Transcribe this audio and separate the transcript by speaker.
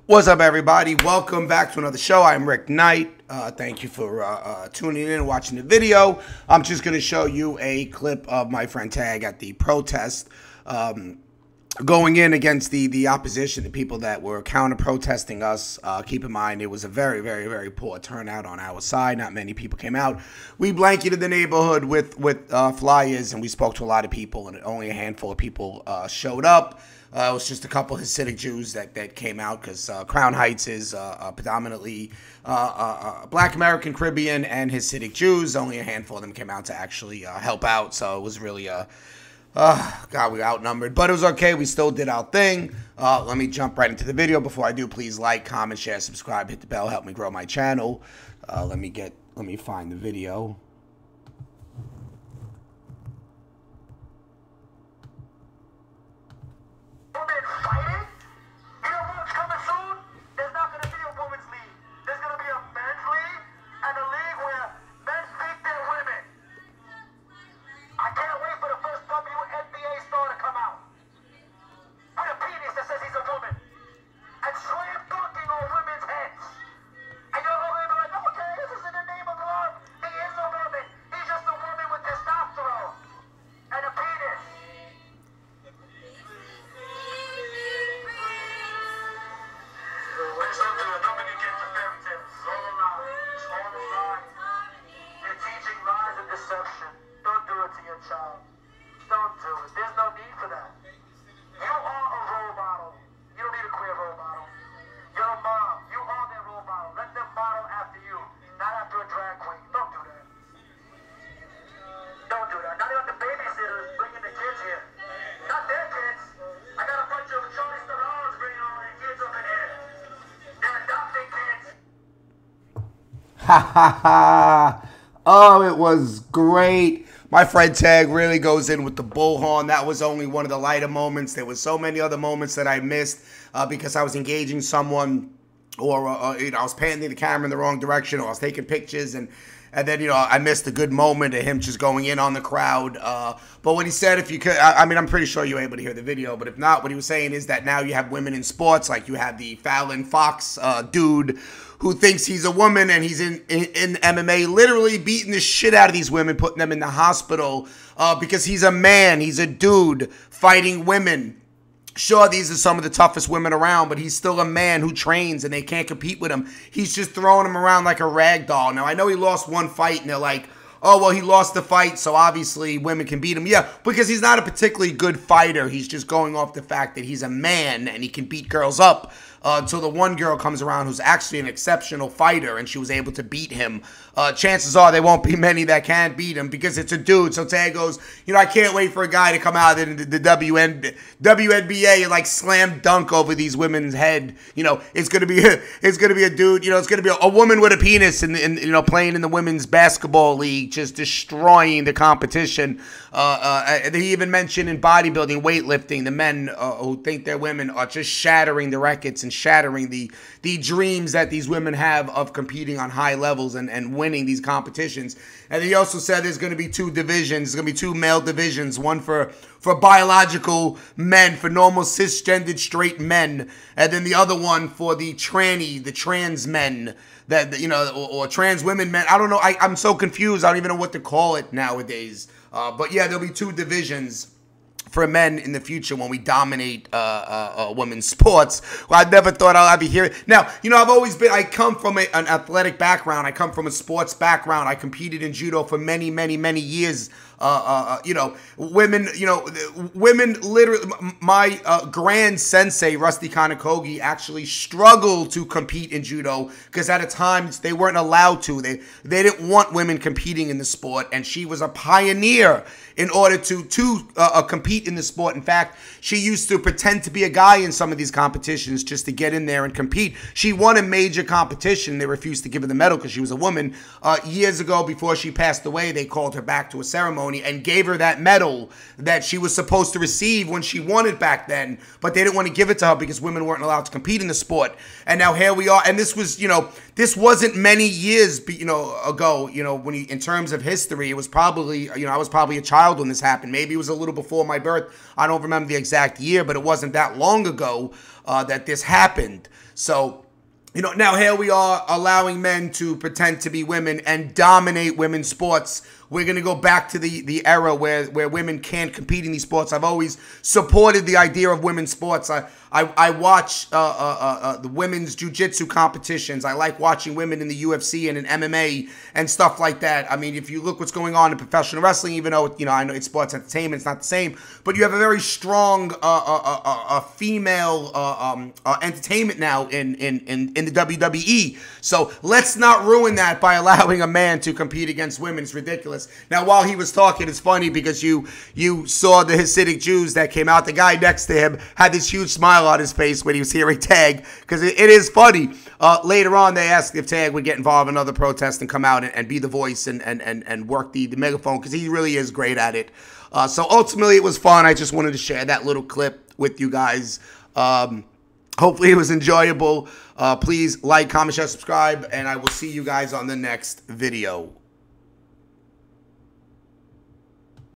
Speaker 1: What's up, everybody? Welcome back to another show. I'm Rick Knight. Thank you for tuning in and watching the video. I'm just going to show you a clip of my friend Tag at the protest going in against the opposition, the people that were counter-protesting us. Keep in mind, it was a very, very, very poor turnout on our side. Not many people came out. We blanketed the neighborhood with flyers, and we spoke to a lot of people, and only a handful of people showed up. It was just a couple Hasidic Jews that came out because Crown Heights is predominantly Black American, Caribbean, and Hasidic Jews. Only a handful of them came out to actually help out, so it was really God, we were outnumbered, but it was okay. We still did our thing. Let me jump right into the video. Before I do, please like, comment, share, subscribe, hit the bell, help me grow my channel. Let me find the video. Ha ha ha. Oh, it was great. My friend Tag really goes in with the bullhorn. That was only one of the lighter moments. There was so many other moments that I missed because I was engaging someone, or I was panning the camera in the wrong direction, or I was taking pictures, and then, I missed a good moment of him just going in on the crowd. But what he said, if you could, I mean, I'm pretty sure you were able to hear the video, but if not, what he was saying is that now you have women in sports, like you have the Fallon Fox dude who thinks he's a woman, and he's in MMA, literally beating the shit out of these women, putting them in the hospital because he's a man, he's a dude fighting women. Sure, these are some of the toughest women around, but he's still a man who trains, and they can't compete with him. He's just throwing them around like a rag doll. Now, I know he lost one fight, and they're like, oh, well, he lost the fight, so obviously women can beat him. Yeah, because he's not a particularly good fighter. He's just going off the fact that he's a man, and he can beat girls up. Until the one girl comes around who's actually an exceptional fighter, and she was able to beat him. Chances are there won't be many that can beat him because it's a dude. So Tag goes, I can't wait for a guy to come out in the WNBA and like slam dunk over these women's head. It's gonna be a dude. It's gonna be a woman with a penis in playing in the women's basketball league, just destroying the competition. He even mentioned in bodybuilding, weightlifting, the men who think they're women are just shattering the records and shattering the dreams that these women have of competing on high levels and winning these competitions. And he also said there's going to be two divisions. There's going to be two male divisions, one for biological men, for normal cisgendered straight men, and then the other one for the trans men, or trans women men. I don't know. I'm so confused. I don't even know what to call it nowadays. But yeah, there'll be two divisions for men in the future when we dominate women's sports. Well, I never thought I'd be here. Now, I come from an athletic background. I come from a sports background. I competed in judo for many, many, many years. Women literally, my grand sensei, Rusty Kanakogi, actually struggled to compete in judo because at a time they weren't allowed to. They didn't want women competing in the sport, and she was a pioneer in order to compete in the sport. In fact, she used to pretend to be a guy in some of these competitions just to get in there and compete. She won a major competition. They refused to give her the medal because she was a woman. Years ago, before she passed away, they called her back to a ceremony ceremony and gave her that medal that she was supposed to receive when she won it back then, but they didn't want to give it to her because women weren't allowed to compete in the sport. And now here we are, and this was, this wasn't many years, ago, when in terms of history, it was probably, I was probably a child when this happened. Maybe it was a little before my birth. I don't remember the exact year, but it wasn't that long ago that this happened. So, now here we are allowing men to pretend to be women and dominate women's sports. We're going to go back to the era where women can't compete in these sports. I've always supported the idea of women's sports. I watch the women's jiu-jitsu competitions. I like watching women in the UFC and in MMA and stuff like that. I mean, if you look what's going on in professional wrestling, even though, I know it's sports entertainment, it's not the same, but you have a very strong female entertainment now in the WWE. So let's not ruin that by allowing a man to compete against women. It's ridiculous. Now, while he was talking, it's funny because you saw the Hasidic Jews that came out. The guy next to him had this huge smile on his face when he was hearing Tag, because it is funny. Later on, they asked if Tag would get involved in another protest and come out and be the voice and work the megaphone, because he really is great at it. So ultimately, it was fun. I just wanted to share that little clip with you guys. Hopefully, it was enjoyable. Please like, comment, share, subscribe, and I will see you guys on the next video.